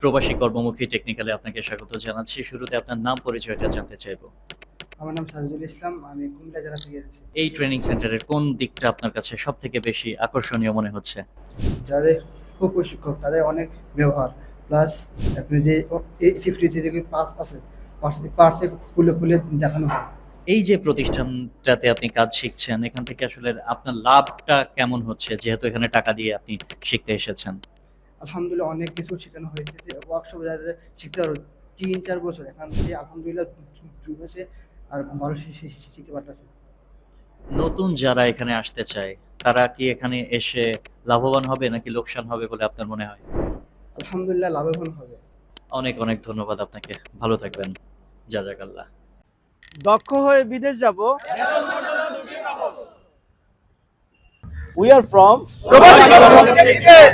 প্রবাসী কর্মমুখী টেকনিক্যালে আপনাকে স্বাগত জানাচ্ছি। শুরুতে আপনার নাম পরিচয়টা জানতে চাইবো। আমার নাম সাজিদুল ইসলাম। আমি কুমিল্লা জেলা থেকে এসেছি। এই ট্রেনিং সেন্টারের কোন দিকটা আপনার কাছে সবথেকে বেশি আকর্ষণীয় মনে হচ্ছে? যাদের প্রশিক্ষক তাদের অনেক ব্যবহার প্লাস আপনি যে সেফটি যে পাস আছে পার্সে খুলে খুলে দেখানো হয়। এই যে প্রতিষ্ঠানটাতে আপনি কাজ শিখছেন, এখান থেকে আসলে আপনার লাভটা কেমন হচ্ছে? যেহেতু এখানে টাকা দিয়ে আপনি শিখতে এসেছেন। আলহামদুলিল্লাহ অনেক কিছু শেখানো হয়েছে, যে ওয়ার্কশপ যারা শিখতে পারো ৩-৪ বছর এখান থেকে আলহামদুলিল্লাহ ২ মাসে আর ভালো শিখতে পারতেছে। নতুন যারা এখানে আসতে চায়, তারা কি এখানে এসে লাভবান হবে নাকি লোকসান হবে বলে আপনার মনে হয়? আলহামদুলিল্লাহ লাভবান হবে। অনেক, অনেক ধন্যবাদ আপনাকে। ভালো থাকবেন। জাযাকাল্লাহ। দক্ষ হয়ে বিদেশ যাব। We are from প্রবাসী কর্মমুখী টেকনিক্যাল।